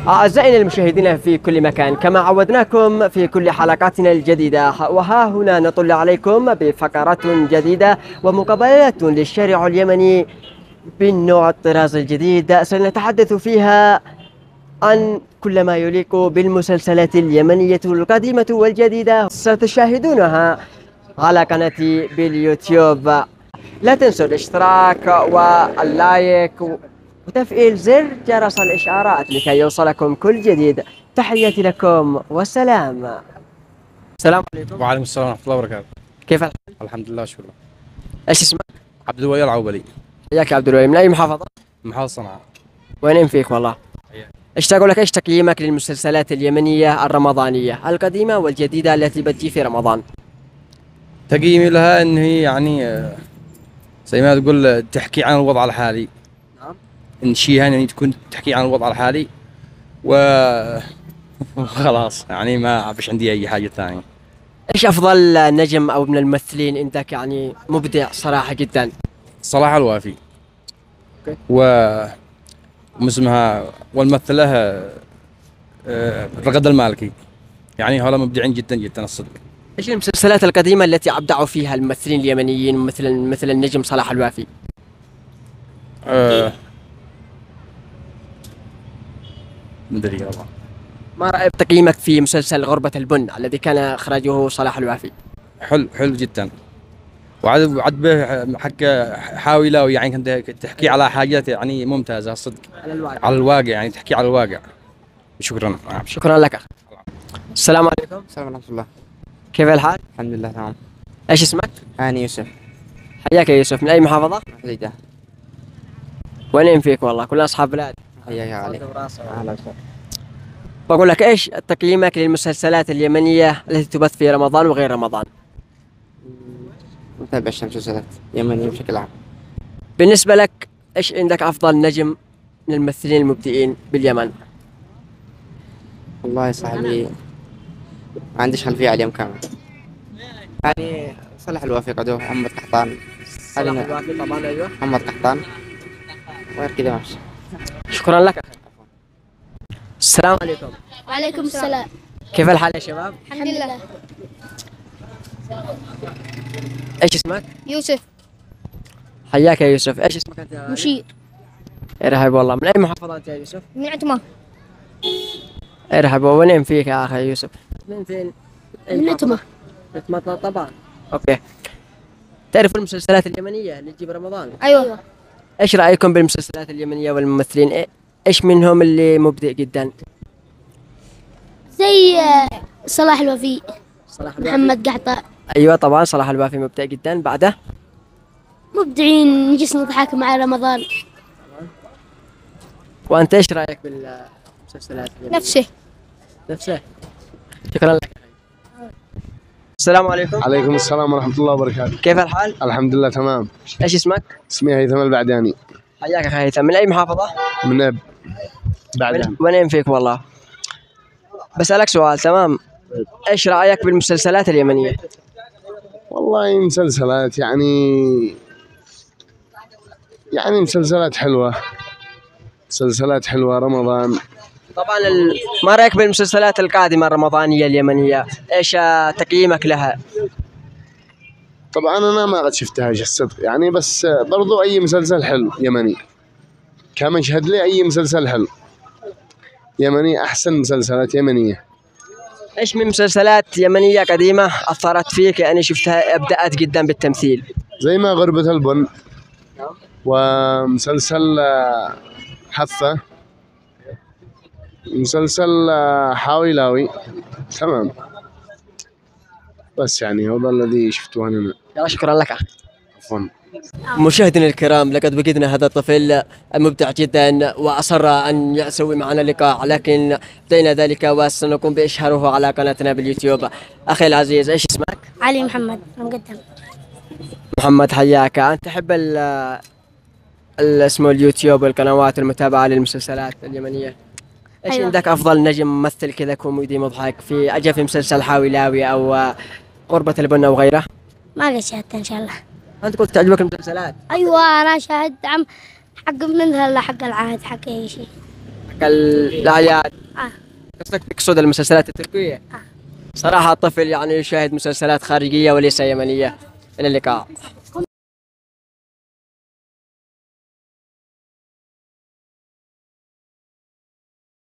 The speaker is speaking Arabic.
أعزائنا المشاهدين في كل مكان، كما عودناكم في كل حلقاتنا الجديدة، وها هنا نطل عليكم بفقرات جديدة ومقابلات للشارع اليمني بالنوع الطراز الجديد. سنتحدث فيها عن كل ما يليق بالمسلسلات اليمنية القديمة والجديدة، ستشاهدونها على قناتي باليوتيوب. لا تنسوا الاشتراك واللايك وتفعيل زر جرس الإشعارات لكي يوصلكم كل جديد. تحياتي لكم والسلام. السلام عليكم. وعليكم السلام ورحمة الله وبركاته. كيف الحال؟ الحمد لله شكرا. ايش اسمك؟ عبد الوهاب العوبلي. حياك عبد الوهاب، من أي محافظة؟ محافظة صنعاء. وين فيك والله؟ حياك. اشتاق لك، ايش تقييمك للمسلسلات اليمنية الرمضانية القديمة والجديدة التي بتجي في رمضان؟ تقييمي لها ان هي يعني زي ما تقول تحكي عن الوضع الحالي. نعم. ان شيء يعني تكون تحكي عن الوضع الحالي وخلاص يعني ما فيش عندي اي حاجة ثانية. ايش افضل نجم او من الممثلين عندك يعني مبدع صراحة جدا؟ صلاح الوافي. اوكي. اسمها والممثلة رغد المالكي، يعني هؤلاء مبدعين جدا جدا الصدق. ايش المسلسلات القديمة التي ابدعوا فيها الممثلين اليمنيين مثل النجم صلاح الوافي؟ مدري والله. ما رأيك تقييمك في مسلسل غربة البن الذي كان اخراجه صلاح الوافي؟ حلو جدا. وعد به حق حاوله، يعني كنت تحكي على حاجات يعني ممتازة الصدق. على الواقع يعني تحكي على الواقع. شكرا. شكرا لك. السلام عليكم. السلام ورحمة الله. كيف الحال؟ الحمد لله تمام. ايش اسمك؟ أنا يوسف. حياك يا يوسف، من اي محافظة؟ حديدة. وين فيك والله، كلنا اصحاب بلاد. حياك علي. أهلا وسهلا. بقول لك، ايش تقييمك للمسلسلات اليمنية التي تبث في رمضان وغير رمضان؟ متابع مسلسلات يمنية بشكل عام. بالنسبة لك ايش عندك افضل نجم من الممثلين المبدعين باليمن؟ والله يا صاحبي ما عنديش خلفية عليهم كامل. يعني صلاح الوافي قدوه، محمد قحطان. صلاح الوافي طبعا، ايوه. محمد قحطان وغير كذا ماشي. شكرا لك. السلام عليكم. وعليكم السلام. كيف الحال يا شباب؟ الحمد لله. ايش اسمك؟ يوسف. حياك يا يوسف، ايش اسمك انت؟ مشير. ارحب والله، من اي محافظة انت يا يوسف؟ من عتمة. ارحب، وين فيك يا اخي يوسف؟ من فين؟ من عتمة. عتمة طبعا. اوكي. تعرف المسلسلات اليمنية اللي تجيب رمضان؟ أيوة. ايش رأيكم بالمسلسلات اليمنية والممثلين؟ ايش منهم اللي مبدع جدا؟ زي صلاح الوفي. صلاح الوافي. محمد قحطة. ايوه طبعا، صلاح الوافي مبدع جدا. بعده مبدعين، نجلس نضحك مع رمضان. وانت ايش رايك بالمسلسلات اليمنية؟ نفسه. شكرا لك. السلام عليكم. عليكم السلام ورحمة الله وبركاته. كيف الحال؟ الحمد لله تمام. ايش اسمك؟ اسمي هيثم البعداني. حياك اخي هيثم، من اي محافظة؟ من أب بعدان. وين فيك والله؟ بسألك سؤال، تمام؟ ايش رأيك بالمسلسلات اليمنية؟ والله مسلسلات يعني مسلسلات حلوة رمضان. طبعا ما رأيك بالمسلسلات القادمة الرمضانية اليمنية؟ ايش تقييمك لها؟ طبعا أنا ما قد شفتهاش الصدق يعني، بس برضو أي مسلسل حلو يمني كمشهد لي، أي مسلسل حلو يمني أحسن مسلسلات يمنية. ايش من مسلسلات يمنية قديمة أثرت فيك يعني شفتها أبدأت جدا بالتمثيل؟ زي ما غربة البن، ومسلسل حفة، مسلسل حاويلاوي، تمام. بس يعني هذا الذي شفته أنا. يلا شكرا لك أخي. عفوا. مشاهدينا الكرام، لقد وجدنا هذا الطفل مبدع جدا وأصر أن يسوي معنا لقاء، لكن بدينا ذلك وسنقوم بإشهاره على قناتنا باليوتيوب. أخي العزيز، إيش اسمك؟ علي محمد مقدم. محمد، حياك. أنت تحب اسمه اليوتيوب والقنوات المتابعة للمسلسلات اليمنية؟ ايش أيوة. عندك افضل نجم ممثل كذا كوميدي مضحك اجى في مسلسل حاويلاوي او غربة البن او غيره؟ ما قد شاهدت إن شاء الله. انت قلت تعجبك المسلسلات. أيوة أنا شاهد عم حق من هلا، حق العهد، حق أي شيء. كالأعياد. قصدك تقصد المسلسلات التركية؟ صراحة الطفل يعني يشاهد مسلسلات خارجية وليس يمنية. إلى اللقاء.